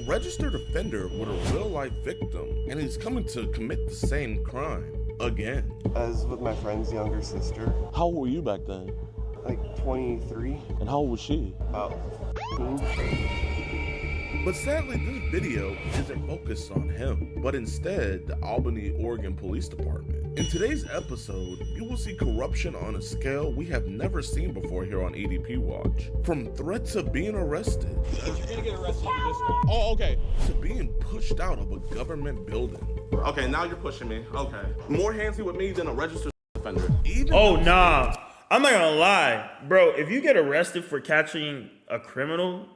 registered offender with a real-life victim, and he's coming to commit the same crime again. I was with my friend's younger sister. How old were you back then? Like 23. And how old was she? About 15. But sadly, this video isn't focused on him, but instead the Albany, Oregon Police Department. In today's episode, you will see corruption on a scale we have never seen before here on EDP Watch. From threats of being arrested, You're gonna get arrested for this one. Oh, okay. to being pushed out of a government building. Okay, now you're pushing me. Okay. More handsy with me than a registered offender. Oh, nah. I'm not gonna lie. Bro, if you get arrested for catching a criminal,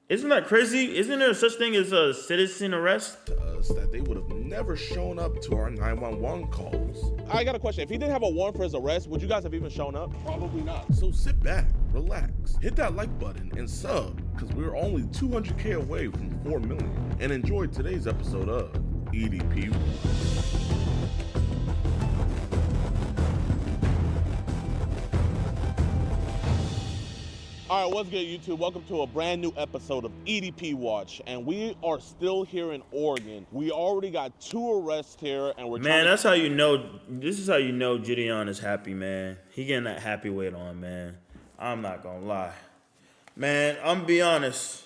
isn't that crazy? Isn't there such thing as a citizen arrest? To us that they would have never shown up to our 911 calls. I got a question. If he didn't have a warrant for his arrest, would you guys have even shown up? Probably not. So sit back, relax, hit that like button and sub, because we're only 200K away from 4 million. And enjoy today's episode of EDP. All right, what's good, YouTube? Welcome to a brand new episode of EDP Watch, and we are still here in Oregon. We already got 2 arrests here, and we're Man, that's how you know. This is how you know Jidion is happy, man. He getting that happy weight on, man. I'm not gonna lie. Man, I'm gonna be honest.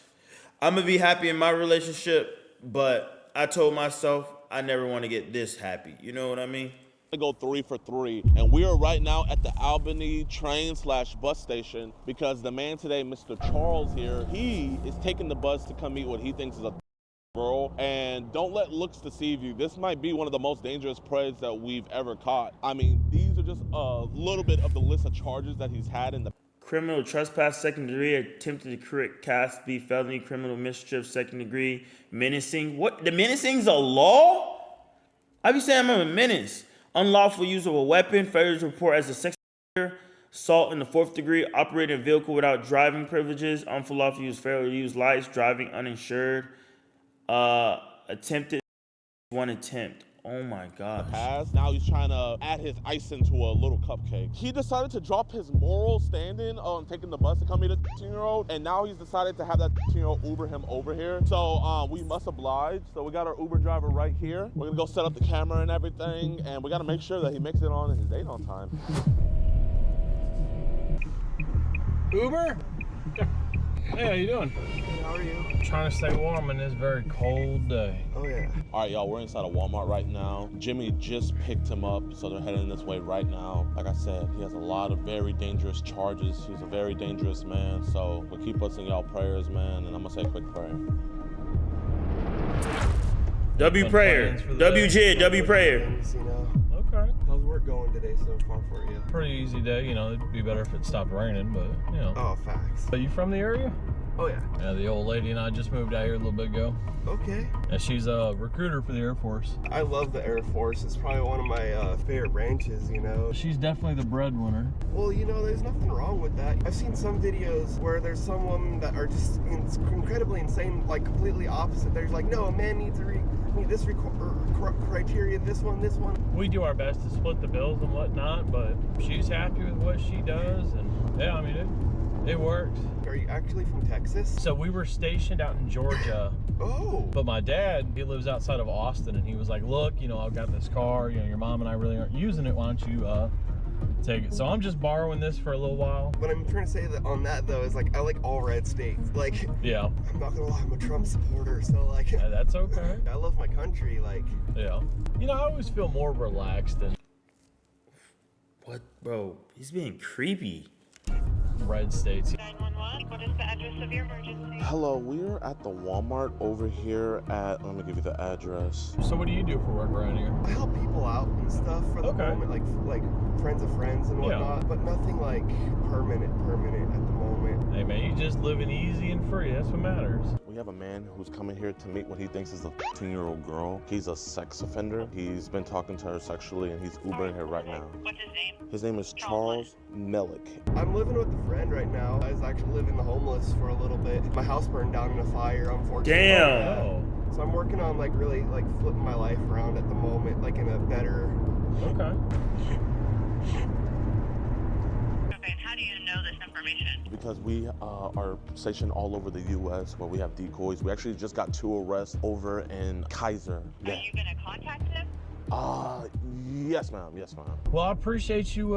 I'm gonna be happy in my relationship, but I told myself I never want to get this happy. You know what I mean? to go 3 for 3, and we are right now at the Albany train/bus station because the man today, Mr. Charles here, he is taking the bus to come meet what he thinks is a girl. And don't let looks deceive you. This might be one of the most dangerous preys that we've ever caught. I mean, these are just a little bit of the list of charges that he's had in the criminal trespass, second degree, attempted to correct Class B felony, criminal mischief, second degree, menacing. What? The menacing's a law? I be saying I'm a menace. Unlawful use of a weapon, failure to report as a sex offender, assault in the 4th degree, operating a vehicle without driving privileges, unlawful use, failure to use lights, driving uninsured, attempted, 1 attempt. Oh my gosh. Now he's trying to add his icing to a little cupcake. He decided to drop his moral standing on taking the bus to come meet a 15-year-old, and now he's decided to have that 15-year-old Uber him over here. So we must oblige. So we got our Uber driver right here. We're gonna go set up the camera and everything, and we gotta make sure that he makes it on his date on time. Uber? Hey, how you doing? How are you? Trying to stay warm in this very cold day. Oh yeah. All right, y'all, we're inside of Walmart right now. Jimmy just picked him up, so they're heading this way right now. Like I said, he has a lot of very dangerous charges. He's a very dangerous man, so we'll keep us in y'all prayers, man, and I'm gonna say a quick prayer. W prayer. WJ, W prayer. You know, Okay. how's work going today so far for you? Pretty easy day, you know, it'd be better if it stopped raining, but, you know. Oh, facts. Are you from the area? Oh yeah. Yeah, the old lady and I just moved out here a little bit ago. Okay. And she's a recruiter for the Air Force. I love the Air Force. It's probably one of my favorite branches, you know. She's definitely the breadwinner. Well, you know, there's nothing wrong with that. I've seen some videos where there's some women that are just incredibly insane, like completely opposite. There's like, no, a man needs to meet this criteria, this one. We do our best to split the bills and whatnot, but she's happy with what she does, and yeah, I mean, it works. Are you actually from Texas? So we were stationed out in Georgia. Oh. But my dad, he lives outside of Austin, and he was like, look, you know, I've got this car, you know, your mom and I really aren't using it, why don't you take it? So I'm just borrowing this for a little while. What I'm trying to say that on that though is like, I like all red states. Like, Yeah. I'm not gonna lie, I'm a Trump supporter, so like, Yeah, that's okay. I love my country, like. Yeah. You know, I always feel more relaxed and What, bro? He's being creepy. red states. 911, what is the address of your emergency? Hello, we're at the Walmart over here at, let me give you the address. So what do you do for work around here? I help people out and stuff for the Okay. moment, like friends of friends and Yeah. whatnot, but nothing like permanent at the moment. Hey man, you just living easy and free, that's what matters. We have a man who's coming here to meet what he thinks is a 15-year-old girl. He's a sex offender. He's been talking to her sexually, and he's Ubering here right now. What's his name? His name is Charles Melick. I'm living with a friend right now. I was actually living the homeless for a little bit. My house burned down in a fire, unfortunately. Damn. Oh, So I'm working on like really like flipping my life around at the moment, like in a better. okay. Okay, and how do you know this information? information? Because we are stationed all over the U.S. where we have decoys. We actually just got 2 arrests over in Kaiser. Are you gonna contact him? Yes, ma'am. Yes, ma'am. Well, I appreciate you,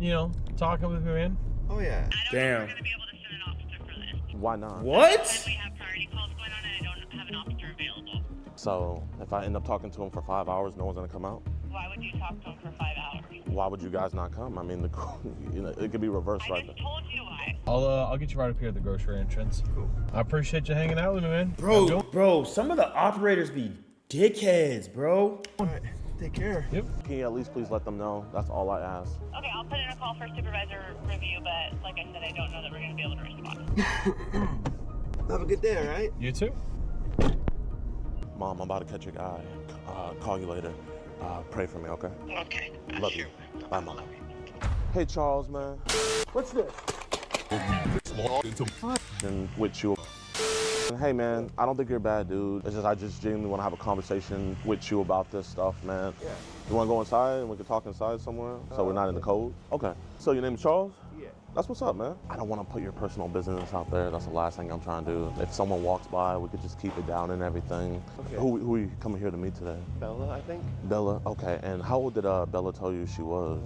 you know, talking with me, man. Oh yeah. I don't think Damn. we're gonna be able to send an officer for this. Why not? What? We have priority calls going on and I don't have an officer available. So if I end up talking to him for 5 hours, no one's gonna come out? Why would you talk to him for 5 hours? Why would you guys not come? I mean, you know, it could be reversed I right just there. told you why. I'll get you right up here at the grocery entrance. Cool. I appreciate you hanging out with me, man. Bro, some of the operators be dickheads, bro. All right. Take care. Yep. Can you at least please let them know? That's all I ask. Okay, I'll put in a call for supervisor review, but like I said, I don't know that we're gonna be able to respond. Have a good day, all right? You too. Mom, I'm about to catch a guy. Call you later. Pray for me, okay? Okay. Love you. Bye, Mom. Hey, Charles, man. What's this? And with you. Hey, man, I don't think you're a bad dude. It's just I just genuinely want to have a conversation with you about this stuff, man. Yeah. You want to go inside and we can talk inside somewhere so we're not in the cold? Okay. So your name is Charles? Yeah. That's what's up, man. I don't want to put your personal business out there. That's the last thing I'm trying to do. If someone walks by, we could just keep it down and everything. Okay. Who are you coming here to meet today? Bella, I think. Bella? Okay. And how old did Bella tell you she was?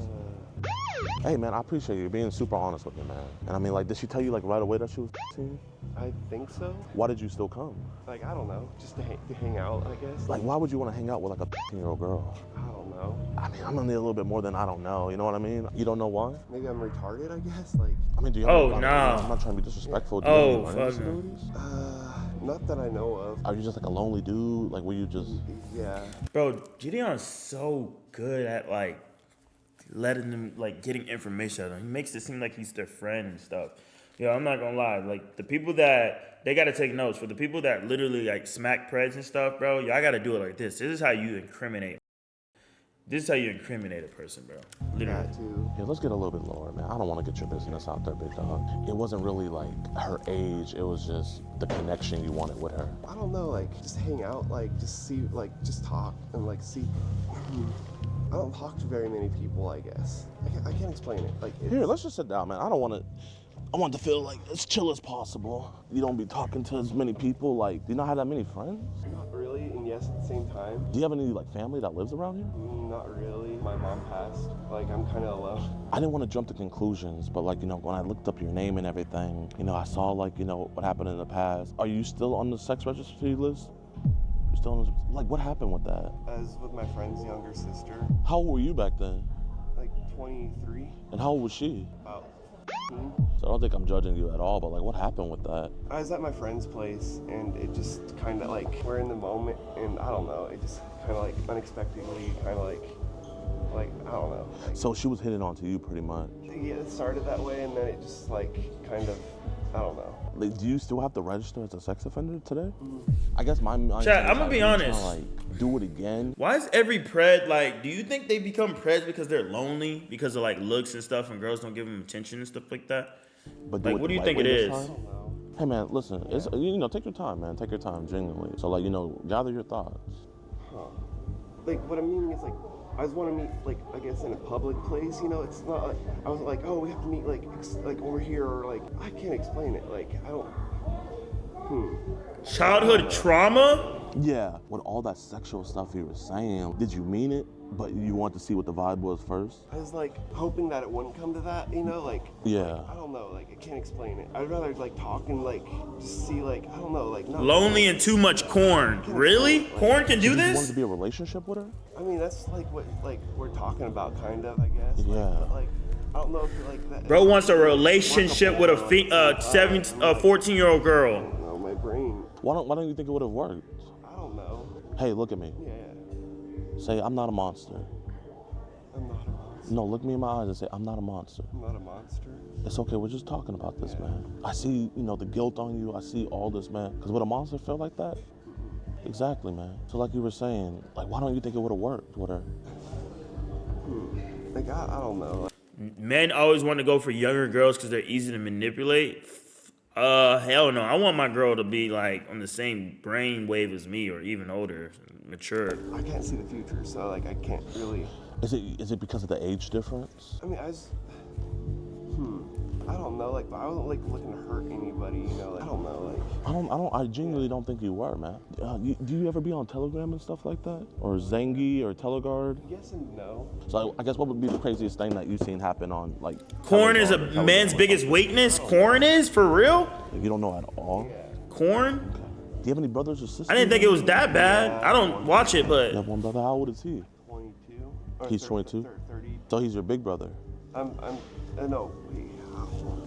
Hey, man, I appreciate you being super honest with me, man. And I mean, like, did she tell you, like, right away that she was 15? I think so. Why did you still come? Like, I don't know. Just to hang out, I guess. Like, why would you want to hang out with, like, a 15-year-old girl? I don't know. I mean, I'm gonna need a little bit more than I don't know. You know what I mean? You don't know why? Maybe I'm retarded, I guess. Like, I mean, do you Oh, have nah. I'm not trying to be disrespectful. Do Oh, you have any learning fuck no. disabilities? not that I know of. Are you just, like, a lonely dude? Like, were you just... Yeah. Bro, Jidion's so good at like letting them like getting information out of them. He makes it seem like he's their friend and stuff. Yo, I'm not gonna lie. Like the people that they gotta take notes for the people that literally like smack preds and stuff, bro. Y'all gotta do it like this. This is how you incriminate. This is how you incriminate a person, bro. Literally. Got to. Yeah, let's get a little bit lower, man. I don't want to get your business out there, big dog. It wasn't really, like, her age. It was just the connection you wanted with her. I don't know, like, just hang out, like, just see, like, just talk and, like, see. I don't talk to very many people, I guess. I can't explain it. Like, it's, Here, let's just sit down, man. I want to feel like as chill as possible. You don't be talking to as many people. Like, do you not have that many friends? not really, and yes at the same time. Do you have any, like, family that lives around here? Not really. My mom passed. Like, I'm kind of alone. I didn't want to jump to conclusions, but, like, you know, when I looked up your name and everything, you know, I saw, like, you know, what happened in the past. Are you still on the sex registry list? You still on the, like, what happened with that? I was with my friend's younger sister, How old were you back then? like 23, And how old was she? about 15. So I don't think I'm judging you at all, but, like, what happened with that? I was at my friend's place, and it just kind of like, we're in the moment, and I don't know, it just kind of like unexpectedly, kind of like, I don't know. Like, So she was hitting on to you pretty much. yeah, it started that way, and then it just like, kind of, I don't know. Like, do you still have to register as a sex offender today? I guess my mind. Chat, I'ma be honest. Like, do it again. Why is every pred like? Do you think they become preds because they're lonely, because of like looks and stuff, and girls don't give them attention and stuff like that? But Like, it what do the you right think way it this is? I time? don't know. Hey man, listen. It's, you know, take your time, man. Take your time, genuinely. So like, you know, gather your thoughts. Like, what I mean is like, I just want to meet, like, I guess in a public place, you know, it's not like, I was like, oh, we have to meet, like, like over here, or like, I can't explain it, like, I don't, Childhood trauma? Yeah. With all that sexual stuff you were saying, did you mean it? But you want to see what the vibe was first? I was like, hoping that it wouldn't come to that, you know, like, Yeah. I don't know, like, I can't explain it. I'd rather, like, talk and, like, just see, like, I don't know, like, not Lonely and too much corn. Really? Corn can do You wanted this? to be a relationship with her? I mean, that's, like, what, like, we're talking about, kind of, I guess. Like, Yeah. but, like, I don't know if you're like that. Bro wants a relationship with a 14-year-old girl. I don't know, my brain, Why don't you think it would have worked? I don't know. Hey, look at me. Yeah, Say, I'm not a monster. I'm not a monster. No, look me in my eyes and say, I'm not a monster. I'm not a monster. It's okay, we're just talking about this, man. I see, you know, the guilt on you. I see all this, man. Because would a monster feel like that? Exactly, man. So like you were saying, like, why don't you think it would have worked with her? Like, I don't know. Men always want to go for younger girls because they're easy to manipulate. Hell no. I want my girl to be like on the same brain wave as me, or even older, mature. I can't see the future, so, like, I can't really. Is it because of the age difference? I mean, I I don't know, like, I wasn't like looking to hurt anybody, you know, like, I don't know, like. I genuinely don't think you were, man. Do you ever be on Telegram and stuff like that? Or Zengi or Teleguard? Yes and no. So I guess what would be the craziest thing that you've seen happen on, like, Corn is a Telegram or man's Telegram or biggest something? weakness. Corn is for real. You don't know at all? Yeah. Corn. Do you have any brothers or sisters? I didn't think it was that bad. I don't watch it, You but have one brother. How old is he? 22. Or He's 22? 30. So he's your big brother. No, wait,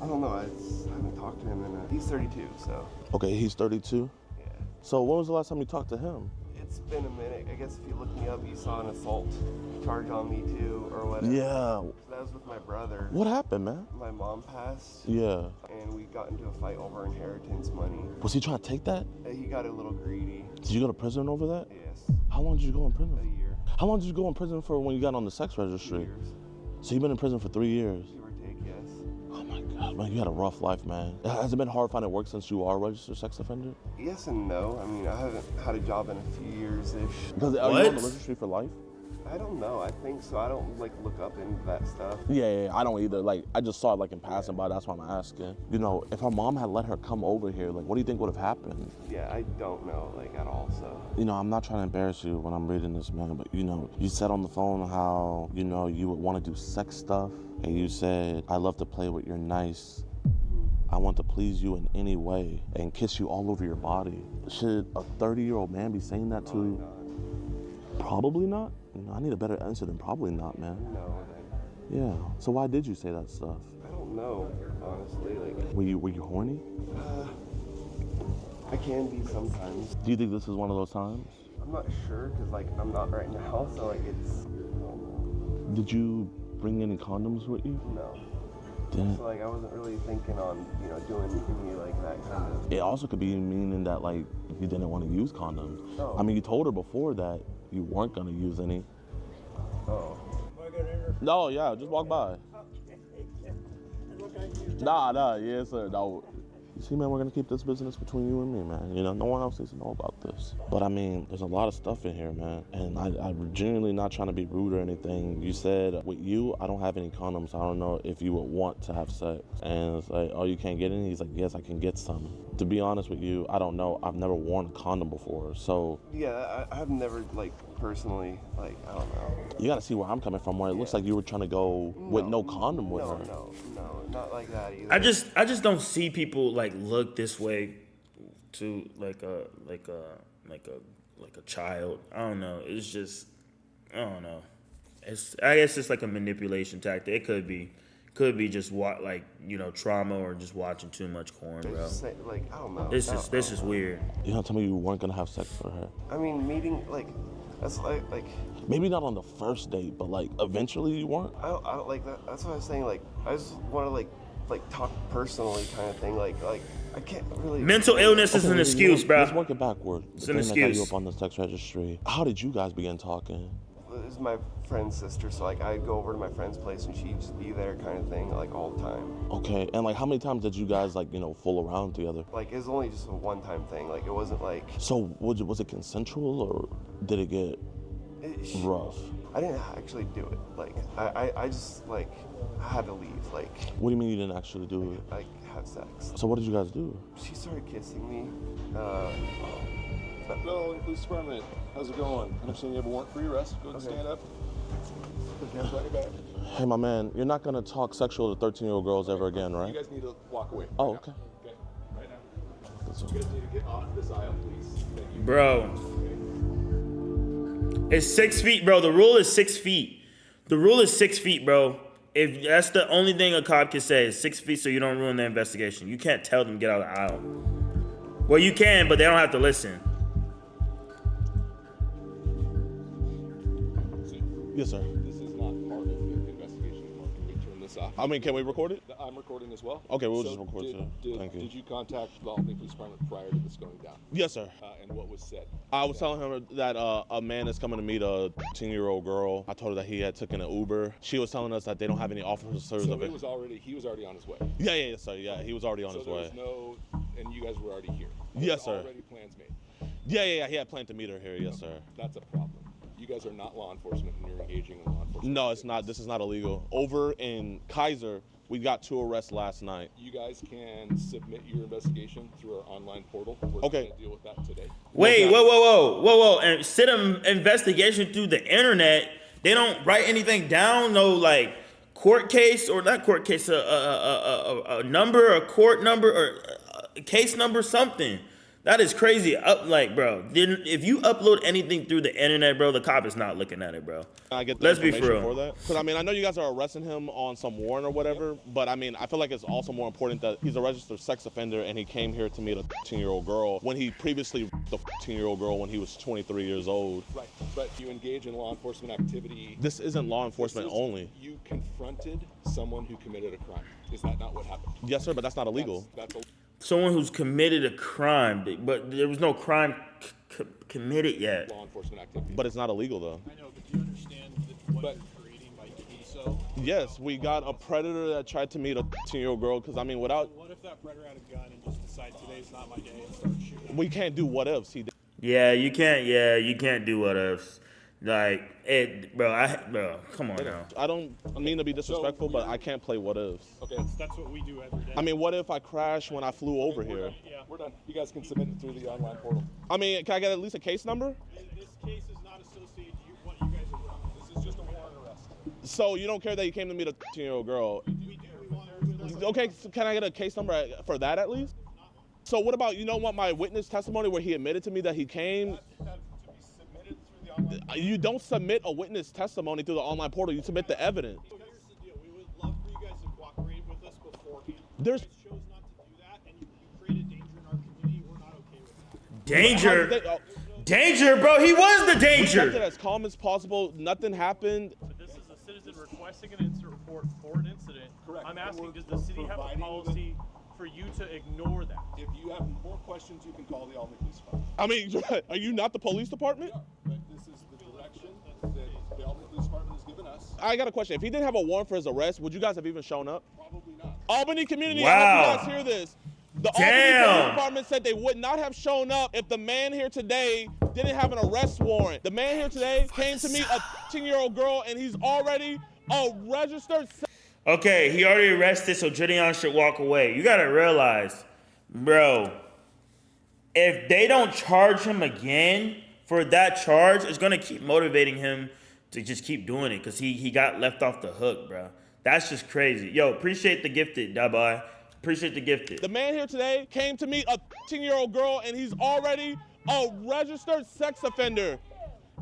I don't know, I haven't talked to him he's 32, so. Okay, he's 32. Yeah. So when was the last time you talked to him? It's been a minute. I guess if you look me up, you saw an assault charge on me too, or whatever. Yeah. So that was with my brother. What happened, man? My mom passed. Yeah. And we got into a fight over inheritance money. Was he trying to take that? He got a little greedy. Did you go to prison over that? Yes. How long did you go in A prison? year. How long did you go in prison for when you got on the sex 2 registry? years. So you've been in prison for 3 years. Give or take, yes. Oh my God, man, you had a rough life, man. Has it been hard finding work since you are a registered sex offender? Yes and no. I mean, I haven't had a job in a few years-ish. Because are you on the What? registry for life? I don't know. I think so. I don't like look up into that stuff. Yeah, I don't either. Like, I just saw it like in passing by. That's why I'm asking. You know, if her mom had let her come over here, like, what do you think would have happened? Yeah, I don't know like at all. So. You know, I'm not trying to embarrass you when I'm reading this, man, but you know, you said on the phone how, you know, you would want to do sex stuff, and you said, I love to play with your nice. I want to please you in any way and kiss you all over your body. Should a 30-year-old man be saying that to you? Probably not. You know, I need a better answer than probably not, man. No, then. Yeah. So why did you say that stuff? I don't know, honestly. Like, Were you horny? I can be sometimes. Do you think this is one of those times? I'm not sure because like I'm not right now, so like it's. I don't Did you bring any condoms with you? know. Didn't. So like I wasn't really thinking on doing any like that kind of. It also could be meaning that like you didn't want to use condoms. Oh. I mean, you told her before that you weren't gonna use any. Oh. No, yeah, just walk by. Nah, yes sir, no. You see, man, we're gonna keep this business between you and me, man. You know, no one else needs to know about this. But I mean, there's a lot of stuff in here, man. And I'm genuinely not trying to be rude or anything. You said, with you, I don't have any condoms. I don't know if you would want to have sex. And it's like, oh, you can't get any? He's like, yes, I can get some. To be honest with you, I don't know. I've never worn a condom before. So Yeah, I've never like personally like I don't know. you gotta see where I'm coming from, where it looks like you were trying to go with no condom with her. No, not like that either. I just don't see people like look this way to like a child. I don't know. It's just I don't know. I guess it's like a manipulation tactic. It could be just trauma or just watching too much porn, bro. Just say, like I don't know. This is weird. You don't tell me you weren't gonna have sex with her. I mean, meeting like that's like Maybe not on the first date, but like eventually you weren't. I don't like that. That's what I was saying. Like I just want to like talk personally kind of thing. Like I can't really. Mental illness is an excuse, bro. Let's work it backward. It's The an thing that got excuse. you up on the sex registry. How did you guys begin talking? This is my friend's sister, so like I'd go over to my friend's place and she'd just be there, kind of thing, like all the time. Okay, and like how many times did you guys like fool around together? Like it was only just a one-time thing. Like it wasn't like. So was it consensual or did it get rough? I didn't actually do it. Like I just like I had to leave. Like What do you mean you didn't actually do it? like have sex. So what did you guys do? She started kissing me. Hello, police department. How's it going? I understand you have a warrant for your arrest. Go ahead and Okay. stand up. Put your hands behind your back. Hey, my man, you're not gonna talk sexual to 13-year-old girls ever again, You right? guys need to walk away. Oh, right okay. now. Okay. Right now. You guys need to get off this aisle, please. Thank you. Bro. It's 6 feet, bro. The rule is 6 feet. The rule is 6 feet, bro. If that's the only thing a cop can say is 6 feet so you don't ruin the investigation. You can't tell them to get out of the aisle. Well, you can, but they don't have to listen. Yes, sir. This is not part of the investigation anymore. Can we turn this off? I mean, can we record it? I'm recording as well. Okay, we'll just record did, too. Thank you. Did you contact the Albany Police Department prior to this going down? Yes, sir. And what was said? I was telling him that a man is coming to meet a 13-year-old girl. I told her that he had taken an Uber. She was telling us that they don't have any officers So of it. he was already on his way. Yeah, sir. Yeah, he was already on So his there way. was no, and you guys were already here. Yes, sir. Already plans made. Yeah. He had planned to meet her here. Yes, sir. That's a problem. You guys are not law enforcement and you're engaging in law enforcement. No, it's not. This is not illegal. Over in Kaiser, We got 2 arrests last night. You guys can submit your investigation through our online portal. We're Okay. going to deal with that today. Wait, whoa. And set an investigation through the internet. They don't write anything down, no like court case or not court case, a number, a court number, or a case number, something. That is crazy. Bro, if you upload anything through the internet, bro, the cop is not looking at it, bro. I get the Let's be information for real. for that. Because, I mean, I know you guys are arresting him on some warrant or whatever, but, I mean, I feel like it's also more important that he's a registered sex offender and he came here to meet a 15-year-old girl when he previously the 15-year-old girl when he was 23 years old. Right, but you engage in law enforcement activity. This isn't law enforcement only. You confronted someone who committed a crime. Is that not what happened? Yes, sir, but that's not illegal. That's Someone who's committed a crime, but there was no crime committed yet. law enforcement activity. But it's not illegal, though. I know, but do you understand what you're creating by doing so? Yes, we got a predator that tried to meet a 15-year-old girl, because, I mean, without... What if that predator had a gun and just decided today's not my day and started shooting? We can't do what ifs. Yeah, you can't do what ifs. Like, bro, come on now. I don't mean to be disrespectful, but I can't play what ifs. Okay. That's what we do every day. I mean, what if I crash when I flew over We're here? done. Yeah, we're done. You guys can submit it through the online portal. I mean, can I get at least a case number? This case is not associated to what you guys are doing. This is just a warrant arrest. So you don't care that you came to meet a 15-year-old girl? We do. We want to Okay, so can I get a case number for that at least? So what about, you don't want my witness testimony where he admitted to me that he came? You don't submit a witness testimony through the online portal. You submit the evidence. So here's the deal. We would love for you guys to cooperate with us beforehand. There's- You guys chose not to do that, and you created danger in our community. We're not okay with that. Danger, danger, bro. He was the We kept it danger. as calm as possible. Nothing happened. But this is a citizen requesting an incident report for an incident. Correct. I'm asking, does the city have a Providing policy for you to ignore that? If you have more questions, you can call the Albany Police Department. I mean, are you not the police department? But this is the direction that the Albany Police Department has given us. I got a question. If he didn't have a warrant for his arrest, would you guys have even shown up? Probably not. Albany community, Wow. I hope you guys hear this. The Albany Damn. Police Department said they would not have shown up if the man here today didn't have an arrest warrant. The man here today came to meet a 15-year-old girl, and he's already a registered. Okay, he already arrested, so Jidion should walk away. You gotta realize, bro, if they don't charge him again for that charge, it's gonna keep motivating him to just keep doing it, because he got left off the hook, bro. That's just crazy. Yo, appreciate the gifted, da boy. Appreciate the gifted. The man here today came to meet a 15-year-old girl, and he's already a registered sex offender.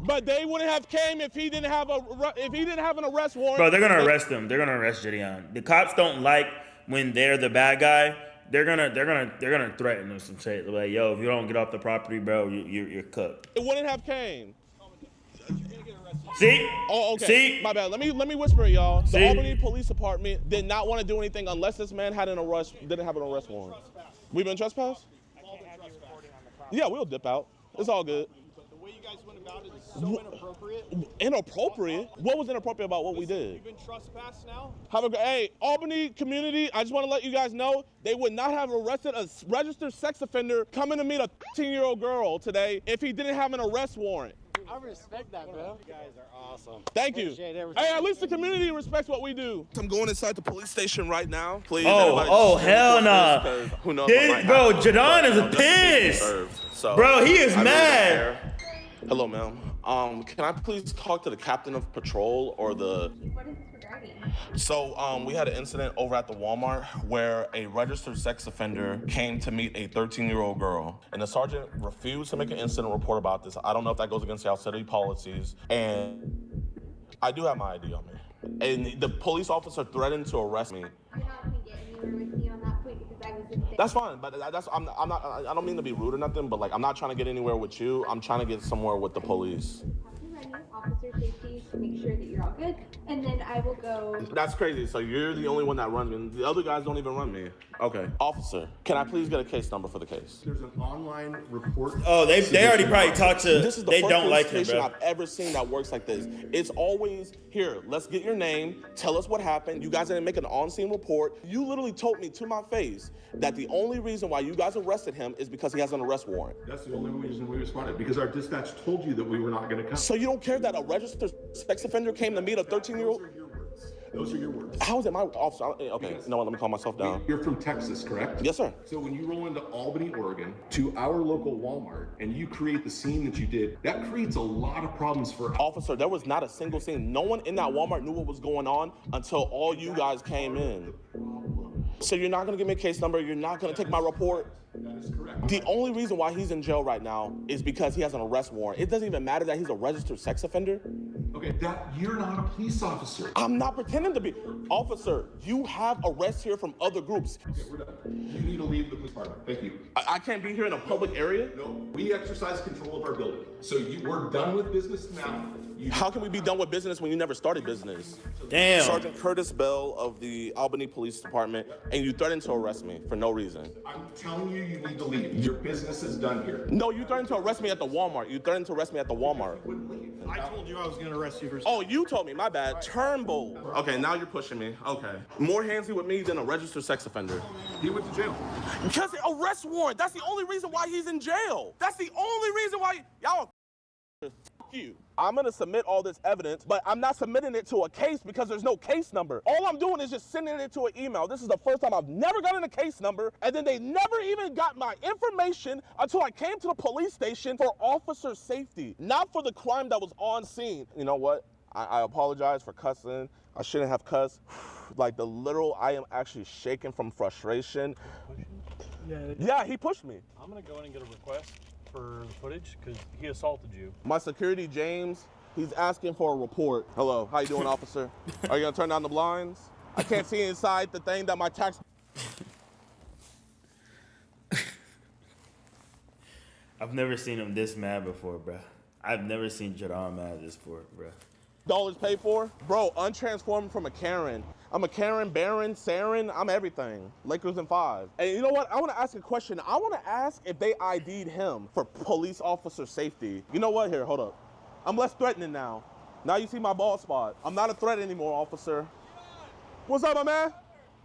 But they wouldn't have came if he didn't have an arrest warrant. Bro, they're gonna arrest him. They're gonna arrest Jidion. The cops don't like when they're the bad guy. They're gonna threaten him some shit. Like, yo, if you don't get off the property, bro, you're cooked. It wouldn't have came. See? Oh, okay. See? My bad. Let me whisper it, y'all. The See? Albany Police Department did not want to do anything unless this man didn't have an arrest warrant. We've been trespassed? Yeah, we'll dip out. It's all good. But the way you guys went about it is so inappropriate. Inappropriate? What was inappropriate about what we did? You've been trespassed now. Hey, Albany community, I just want to let you guys know, they would not have arrested a registered sex offender coming to meet a 15-year-old girl today if he didn't have an arrest warrant. I respect that, bro. You guys are awesome. Thank you. Appreciate everything. Hey, at least the community respects what we do. I'm going inside the police station right now. Please. Oh, hell nah. Who knows? Bro, Jidion is pissed. So, Bro, he is I really don't mad. care. Hello, ma'am. Can I please talk to the captain of patrol or the... What is this regarding? So, we had an incident over at the Walmart where a registered sex offender came to meet a 13-year-old girl. And the sergeant refused to make an incident report about this. I don't know if that goes against our city policies. And I do have my ID on me. And the police officer threatened to arrest me. I'm not going to get anywhere with you on that point because I was in there. That's fine, but I'm not. I don't mean to be rude or nothing, but like I'm not trying to get anywhere with you. I'm trying to get somewhere with the police. Have to run you officer safety to make sure that you're all good, and then I will go. That's crazy. So you're the only one that runs me. The other guys don't even run me. Okay. Officer, can I please get a case number for the case? There's an online report. Oh, they already probably talked to. This is the They first don't police like him, station bro. I've ever seen that works like this. It's always here. Let's get your name. Tell us what happened. You guys didn't make an on-scene report. You literally told me to my face that the only reason why you guys arrested him is because he has an arrest warrant. That's the only reason we responded, because our dispatch told you that we were not going to come. So you don't care that a registered sex offender came to meet a 13-year-old? Those are your words. Those are your words. How is it my officer? Okay, you know what? Let me calm myself down. You're from Texas, correct? Yes, sir. So when you roll into Albany, Oregon, to our local Walmart, and you create the scene that you did, that creates a lot of problems for Officer, there was not a single scene. No one in that Walmart knew what was going on until all you guys came in. So you're not gonna give me a case number, you're not gonna take my report? That is correct. The only reason why he's in jail right now is because he has an arrest warrant. It doesn't even matter that he's a registered sex offender. Okay, that you're not a police officer. I'm not pretending to be. Officer, you have arrests here from other groups. Okay, we're done. You need to leave the police department. Thank you. I can't be here in a public area? No, we exercise control of our building. So we're done with business now. How can we be done with business when you never started business? Damn. Sergeant Curtis Bell of the Albany Police Department, and you threatened to arrest me for no reason. I'm telling you, you need to leave. Your business is done here. No, you threatened to arrest me at the Walmart. You threatened to arrest me at the Walmart. I told you I was gonna arrest you for. Oh, you told me, my bad. Turnbull. Okay, now you're pushing me. Okay. More handsy with me than a registered sex offender. He went to jail. Because the arrest warrant, that's the only reason why he's in jail. That's the only reason why y'all you. I'm gonna submit all this evidence, but I'm not submitting it to a case because there's no case number. All I'm doing is just sending it to an email. This is the first time I've never gotten a case number, and then they never even got my information until I came to the police station for officer safety, not for the crime that was on scene. You know what? I apologize for cussing. I shouldn't have cussed. Like the literal, I am actually shaking from frustration. Yeah, he pushed me. I'm gonna go in and get a request for the footage because he assaulted you. My security, James, he's asking for a report. Hello, how you doing, officer? Are you gonna turn down the blinds? I can't see inside the thing that my tax... I've never seen him this mad before, bro. I've never seen Jidion mad this before, bro. Dollars paid for? Bro, untransformed from a Karen. I'm a Karen, Baron, Saren, I'm everything. Lakers in 5. And you know what? I want to ask a question. I want to ask if they ID'd him for police officer safety. You know what? Here, hold up. I'm less threatening now. Now you see my bald spot. I'm not a threat anymore, officer. What's up, my man?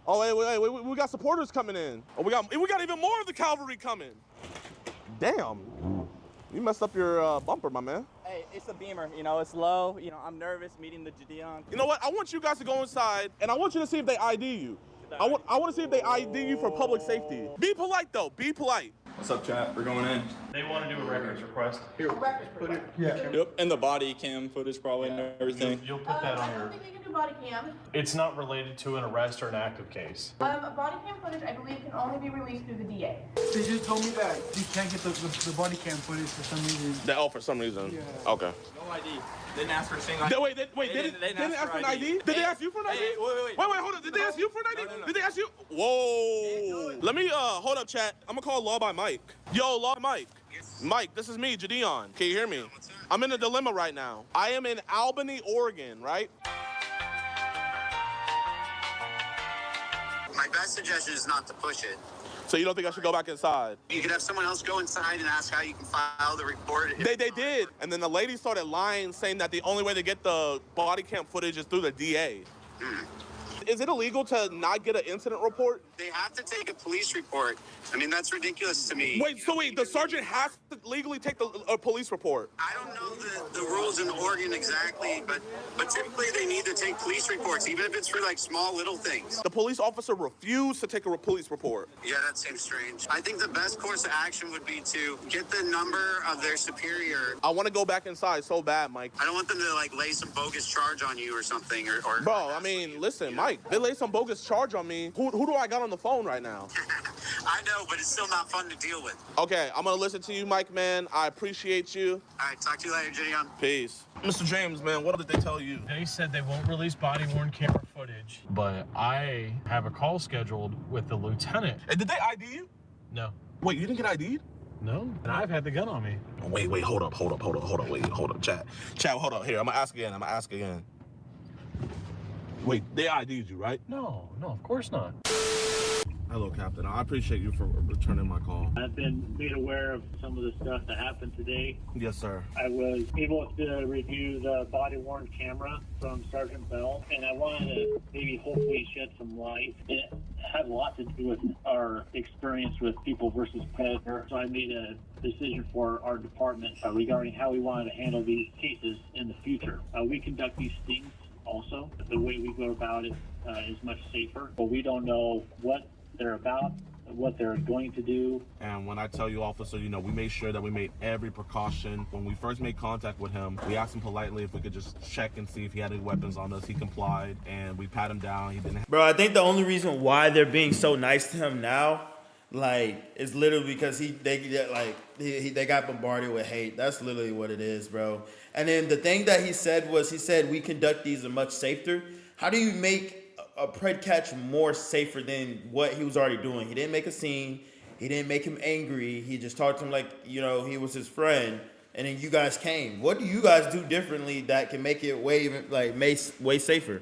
Oh, wait, we got supporters coming in. Oh, we got even more of the cavalry coming. Damn. You messed up your bumper, my man. Hey, it's a Beamer, you know, it's low. You know, I'm nervous meeting the Jidion. You know what? I want you guys to go inside, and I want you to see if they ID you. I want to see if they ID you for public safety. Be polite, though. Be polite. What's up, chat? We're going in. They want to do a records request. Here, put it. Yeah. Yep, and the body cam footage probably and everything. You'll put that on I your... don't think we can do body cam. It's not related to an arrest or an active case. Body cam footage, I believe, can only be released through the DA. They just told me that you can't get the body cam footage for some reason. For some reason. Yeah. Okay. No ID. Didn't ask for a single ID. Wait, they didn't ask for an ID? Did they ask you for an ID? Hey, wait, hold on. Did they ask you for an ID? No. Did they ask you? Whoa. Let me, hold up, chat. I'm gonna call Law by Mike. Yo, Law by Mike. Mike, this is me, Jidion. Can you hear me? I'm in a dilemma right now. I am in Albany, Oregon, right? My best suggestion is not to push it. So you don't think I should go back inside? You could have someone else go inside and ask how you can file the report. They did. And then the lady started lying, saying that the only way to get the body cam footage is through the DA. Is it illegal to not get an incident report? They have to take a police report. I mean, that's ridiculous to me. Wait, the sergeant has to legally take a police report? I don't know the rules in Oregon exactly, but typically they need to take police reports, even if it's for like small little things. The police officer refused to take a police report. Yeah, that seems strange. I think the best course of action would be to get the number of their superior. I want to go back inside so bad, Mike. I don't want them to like lay some bogus charge on you or something. Or Bro, I mean, listen, Mike, they lay some bogus charge on me. Who do I got on the phone right now? I know, but it's still not fun to deal with. Okay, I'm gonna listen to you, Mike, man. I appreciate you. All right, talk to you later, Jidion. Peace. Mr. James, man, what did they tell you? They said they won't release body-worn camera footage, but I have a call scheduled with the lieutenant. And did they ID you? No. Wait, you didn't get ID'd? No, and I've had the gun on me. Wait, hold up, chat, hold up, here, I'm gonna ask again. Wait, they ID'd you, right? No, of course not. Hello, Captain. I appreciate you for returning my call. I've been made aware of some of the stuff that happened today. Yes, sir. I was able to review the body-worn camera from Sergeant Bell, and I wanted to maybe hopefully shed some light. It had a lot to do with our experience with people versus predator, so I made a decision for our department regarding how we wanted to handle these cases in the future. We conduct these things also. The way we go about it is much safer, but we don't know what they're about, what they're going to do. And when I tell you, officer, you know, we made sure that we made every precaution. When we first made contact with him, we asked him politely if we could just check and see if he had any weapons on us. He complied, and we pat him down. He didn't. Bro, I think the only reason why they're being so nice to him now, like, is literally because they got bombarded with hate. That's literally what it is, bro. And then the thing that he said was, we conduct these much safer. How do you make a pred catch more safer than what he was already doing? He didn't make a scene. He didn't make him angry. He just talked to him like, you know, he was his friend. And then you guys came. What do you guys do differently that can make it way safer?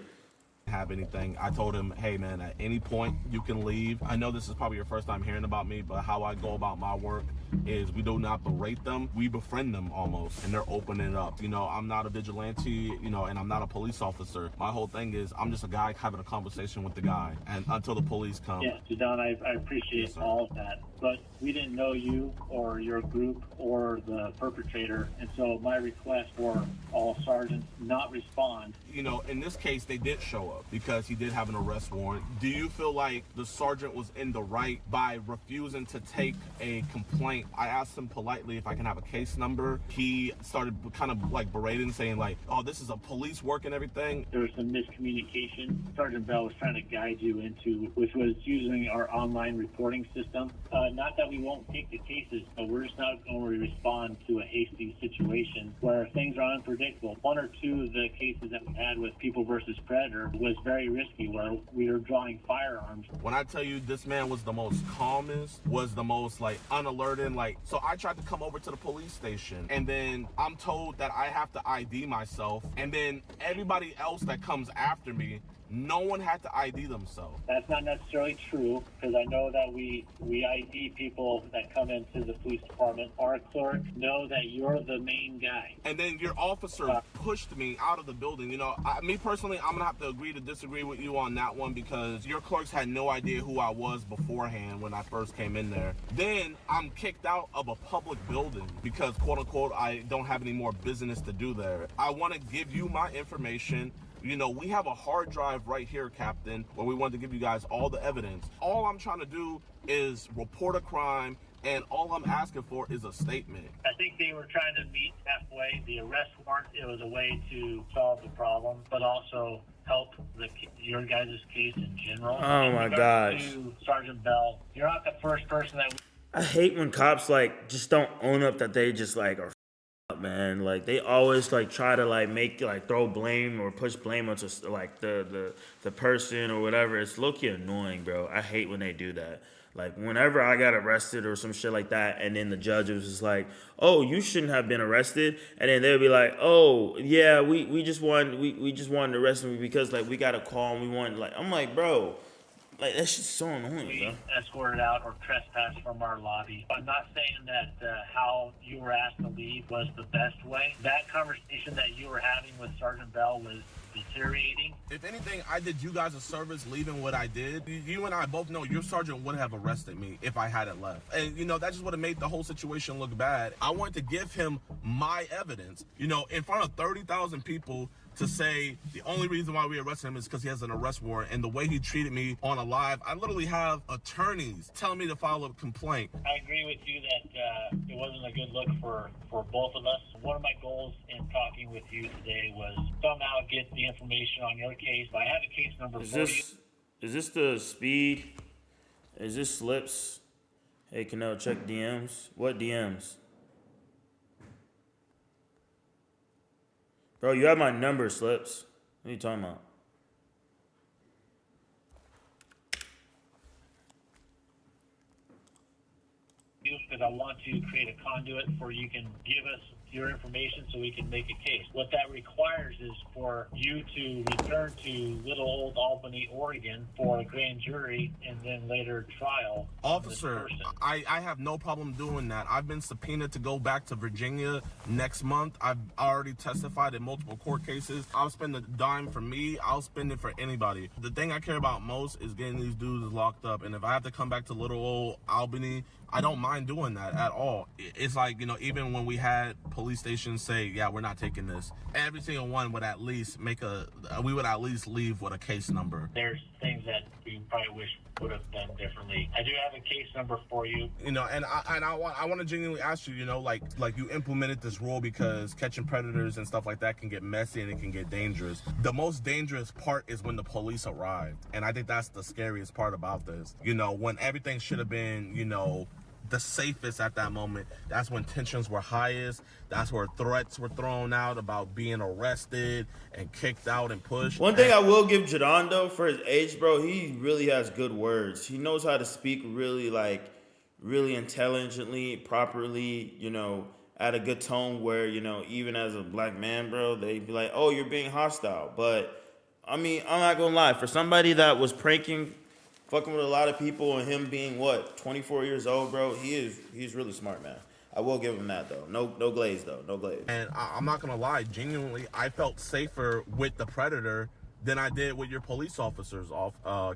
Have anything. I told him, hey man, at any point you can leave. I know this is probably your first time hearing about me, but how I go about my work is we do not berate them, we befriend them almost, and they're opening up. You know, I'm not a vigilante, you know, and I'm not a police officer. My whole thing is I'm just a guy having a conversation with the guy, and until the police come. Yeah, Jidion, I appreciate all of that, but we didn't know you or your group or the perpetrator, and so my request for all sergeants not respond. You know, in this case, they did show up because he did have an arrest warrant. Do you feel like the sergeant was in the right by refusing to take a complaint? I asked him politely if I can have a case number. He started kind of like berating, saying like, oh, this is a police work and everything. There was some miscommunication. Sergeant Bell was trying to guide you into, which was using our online reporting system. Not that we won't take the cases, but we're just not going to respond to a hasty situation where things are unpredictable. One or two of the cases that we had with People versus Predator was very risky, where we were drawing firearms. When I tell you this man was the most calmest, was the most like unalerted, like, so I tried to come over to the police station, and then I'm told that I have to ID myself, and then everybody else that comes after me, no one had to ID themselves. That's not necessarily true, because I know that we ID people that come into the police department. Our clerk know that you're the main guy. And then your officer pushed me out of the building. You know, me personally, I'm gonna have to agree to disagree with you on that one, because your clerks had no idea who I was beforehand when I first came in there. Then I'm kicked out of a public building because, quote unquote, I don't have any more business to do there. I want to give you my information. You know, we have a hard drive right here, Captain, where we want to give you guys all the evidence. All I'm trying to do is report a crime, and all I'm asking for is a statement. I think they were trying to meet halfway. The arrest warrant, it was a way to solve the problem, but also help your guys' case in general. Oh my gosh. To Sergeant Bell, you're not the first person that... I hate when cops like just don't own up that they just like are up, man. Like they always like try to like make like throw blame or push blame onto like the person or whatever. It's low-key annoying, bro. I hate when they do that. Like whenever I got arrested or some shit like that, and then the judge was just like, "Oh, you shouldn't have been arrested," and then they'll be like, "Oh, yeah, we just wanted to arrest me because like we got a call and we wanted like." I'm like, bro, like that shit's so annoying, bro. Escorted out or trespassed from our lobby. I'm not saying that how you were asked to leave was the best way. That conversation that you were having with Sergeant Bell was deteriorating. If anything, I did you guys a service leaving what I did. You and I both know your sergeant would have arrested me if I hadn't left. And, you know, that just would have made the whole situation look bad. I wanted to give him my evidence, you know, in front of 30,000 people, to say the only reason why we arrested him is because he has an arrest warrant, and the way he treated me on a live. I literally have attorneys telling me to file a complaint. I agree with you that it wasn't a good look for both of us. One of my goals in talking with you today was somehow get the information on your case. I have a case number for you. Is this the speed? Is this slips? Hey, Kanel, check DMs. What DMs? Bro, you have my number, Slips. What are you talking about? Because I want to create a conduit for you can give us your information so we can make a case. What that requires is for you to return to little old Albany, Oregon for a grand jury and then later trial. Officer, I have no problem doing that. I've been subpoenaed to go back to Virginia next month. I've already testified in multiple court cases. I'll spend a dime for me. I'll spend it for anybody. The thing I care about most is getting these dudes locked up. And if I have to come back to little old Albany, I don't mind doing that at all. It's like, you know, even when we had police stations say, yeah, we're not taking this, every single one would at least we would at least leave with a case number. There's things that we probably wish would have done differently. I do have a case number for you. You know, and I want to genuinely ask you, you know, like you implemented this rule because catching predators and stuff like that can get messy and it can get dangerous. The most dangerous part is when the police arrived, and I think that's the scariest part about this. You know, when everything should have been, you know, the safest at that moment, that's when tensions were highest. That's where threats were thrown out about being arrested and kicked out and pushed. One thing I will give Jidion though, for his age, bro, he really has good words. He knows how to speak really intelligently, properly, you know, at a good tone where, you know, even as a black man, bro, they'd be like, oh, you're being hostile. But I mean, I'm not gonna lie, for somebody that was pranking, fucking with a lot of people, and him being what, 24 years old, bro, he's really smart, man. I will give him that though. No glaze though, no glaze. And I'm not gonna lie, genuinely, I felt safer with the predator than I did with your police officers,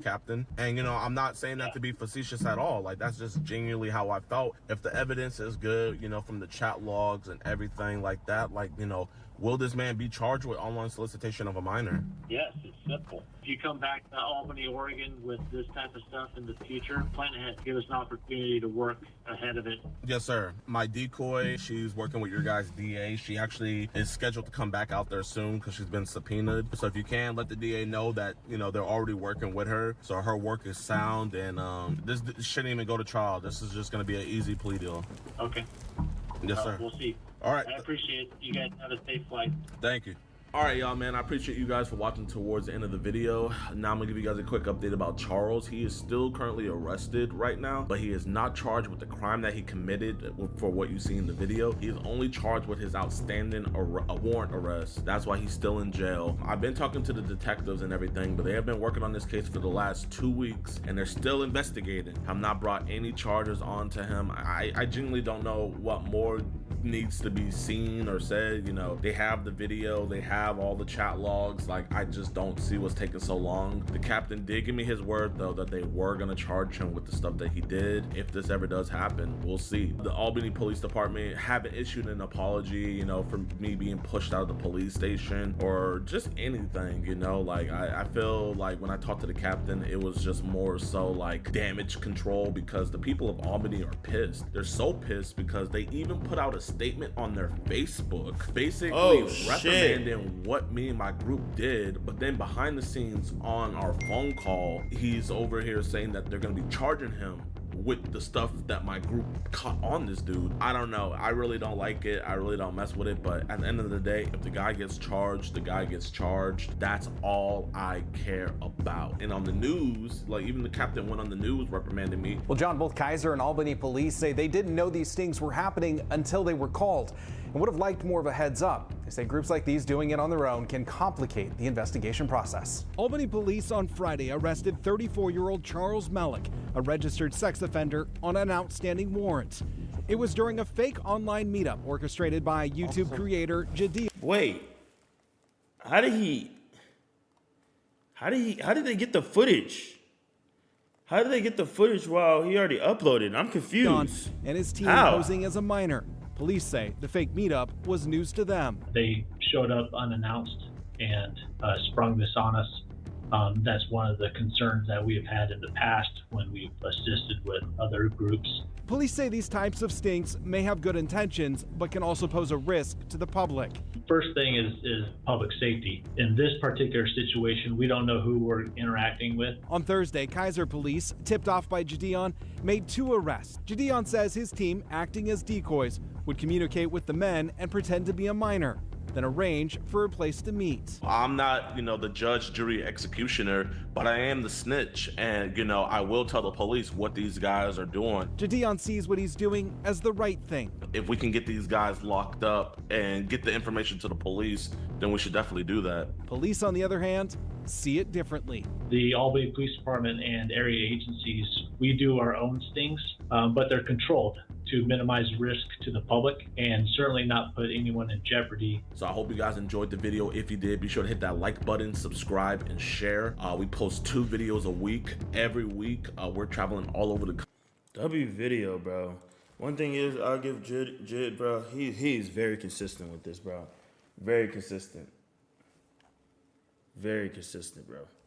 Captain. And you know, I'm not saying that to be facetious at all. Like, that's just genuinely how I felt. If the evidence is good, you know, from the chat logs and everything like that, like, you know, will this man be charged with online solicitation of a minor? Yes, it's simple. If you come back to Albany, Oregon with this type of stuff in the future, plan ahead. Give us an opportunity to work ahead of it. Yes, sir. My decoy, she's working with your guys' DA. She actually is scheduled to come back out there soon because she's been subpoenaed. So if you can, let the DA know that, you know, they're already working with her. So her work is sound, and this shouldn't even go to trial. This is just going to be an easy plea deal. Okay. Yes, sir. We'll see. All right. I appreciate it. You guys have a safe flight. Thank you. All right, y'all, man, I appreciate you guys for watching towards the end of the video. Now I'm gonna give you guys a quick update about Charles. He is still currently arrested right now, but he is not charged with the crime that he committed for what you see in the video. He is only charged with his outstanding warrant arrest. That's why he's still in jail. I've been talking to the detectives and everything, but they have been working on this case for the last 2 weeks, and they're still investigating. Have not brought any charges onto him. I genuinely don't know what more needs to be seen or said. You know, they have the video, they have all the chat logs. Like, I just don't see what's taking so long. The captain did give me his word though that they were gonna charge him with the stuff that he did. If this ever does happen, we'll see. The Albany Police Department haven't issued an apology, you know, for me being pushed out of the police station or just anything, you know. Like, I feel like when I talked to the captain, it was just more so like damage control, because the people of Albany are pissed. They're so pissed because they even put out a statement on their Facebook basically reprimanding what me and my group did, but then behind the scenes on our phone call, he's over here saying that they're gonna be charging him with the stuff that my group caught on this dude. I don't know. I really don't like it. I really don't mess with it. But at the end of the day, if the guy gets charged, the guy gets charged. That's all I care about. And on the news, like, even the captain went on the news reprimanding me. Well, John, both Kaiser and Albany police say they didn't know these stings were happening until they were called and would have liked more of a heads up. They say groups like these doing it on their own can complicate the investigation process. Albany police on Friday arrested 34-year-old Charles Malik, a registered sex offender, on an outstanding warrant. It was during a fake online meetup orchestrated by YouTube creator Jidion. Wait, how did they get the footage? How did they get the footage while he already uploaded? I'm confused. And his team posing as a minor. Police say the fake meetup was news to them. They showed up unannounced and sprung this on us. That's one of the concerns that we have had in the past when we've assisted with other groups. Police say these types of stings may have good intentions, but can also pose a risk to the public. First thing is public safety. In this particular situation, we don't know who we're interacting with. On Thursday, Kaiser police, tipped off by Jidion, made 2 arrests. Jidion says his team, acting as decoys, would communicate with the men and pretend to be a minor, then arrange for a place to meet. I'm not, you know, the judge, jury, executioner, but I am the snitch, and, you know, I will tell the police what these guys are doing. Jidion sees what he's doing as the right thing. If we can get these guys locked up and get the information to the police, then we should definitely do that. Police, on the other hand, see it differently. The Albany Police Department and area agencies, we do our own stings, but they're controlled to minimize risk to the public and certainly not put anyone in jeopardy. So I hope you guys enjoyed the video. If you did, be sure to hit that like button, subscribe, and share. We post 2 videos a week. Every week, we're traveling all over the country. W video, bro. One thing is, I'll give Jid, bro. He's very consistent with this, bro. Very consistent. Very consistent, bro.